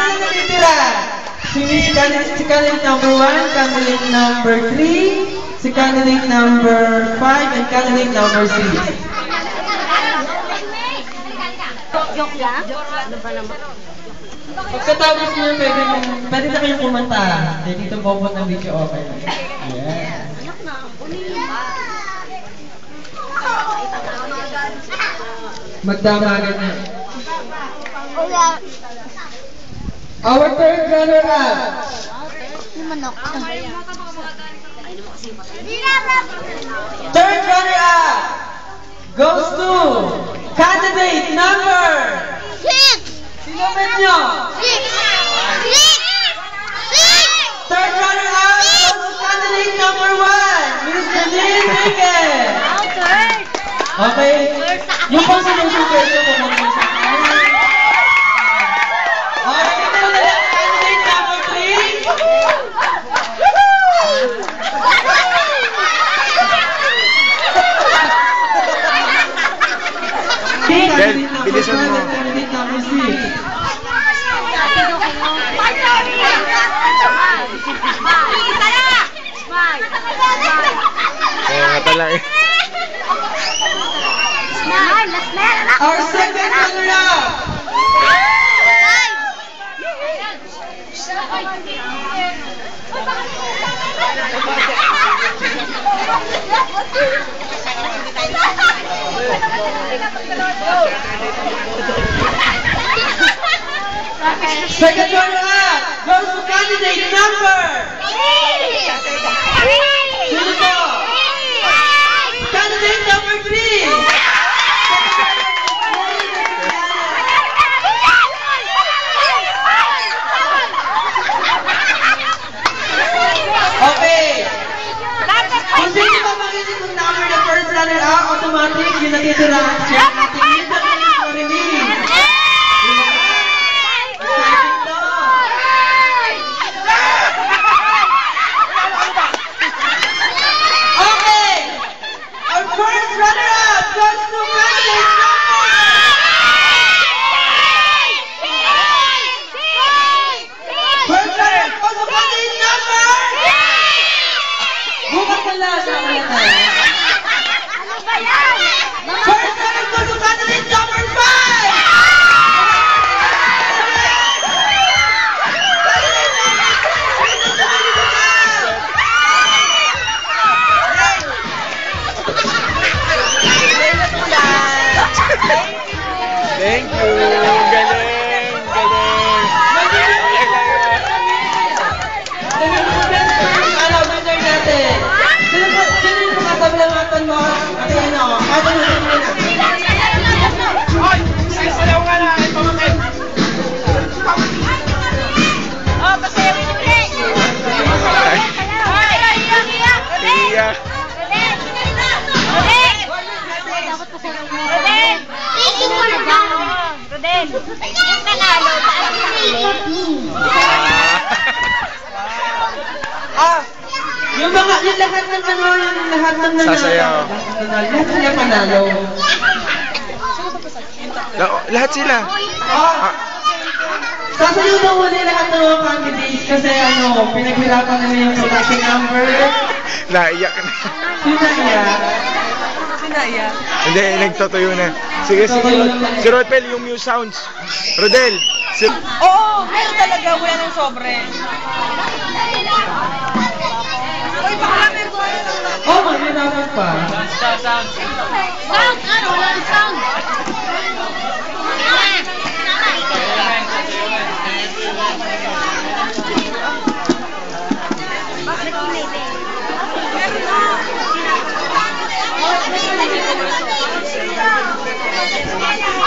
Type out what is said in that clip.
na natitira? Si candidate number 1, candidate number 3, si candidate number 5, and candidate number 6. Joke lang? Ano ba naman? Pagkatapos nyo, pwede na kayong kumanta. Dito bobot ng video, okay. Yes. Magdamagan na. Our third runner-up. Third runner-up goes to candidate number 6! Sino nyo? 6! Third runner-up goes to candidate number 1, Miss Nadine Enriquez. Okay. Yung pang sinusuper nyo kung ano sa akin. Okay, ito na lang candidate number 3. Del, bilisan mo. Candidate number 6. Kaya nga pala eh. Our second runner-up. Second runner-up goes to candidate number 3. Sino po? Candidate number 3. Okay. Kung sino pa makinig ng number ng first runner-up, automatic yung natitiraan siya. Tingin na kayo sa marinig. Okay. Our first runner-up goes to candidate first runner-up goes to candidate number. Bukas na lang sa mga tayo. First runner goes to candidate number 5. Thank you. Galing. Galing. Ano, winner natin. Sino yung makasablangatan mo? Ate, ano? Ate, Hoy! Sasayaw nga na! Ay, pamakit! Oh, pasayaw yung ulit! Hoy! Iyak! Iyak. Dapat pasayaw mo. Rodel! Rodel! Yung nanalo, paano yung lahat ng ano, yung lahat ng nanalo. Sasayaw. Lahat sila panalo. Lahat sila. Sasayaw daw muli lahat ng mga candidates kasi ano, pinaghirapan nila yung selection number. Naiyak na. Sinaya. Hindi, nagtatuyo na. Sige, si Rodel, yung Muse Sounds. Rodel. Oo, meron talaga. Wala ng sobre. Uy, baka meron ko. Oh, maghirapan pa. Sound! Ano? Wala ng sound! Meron na.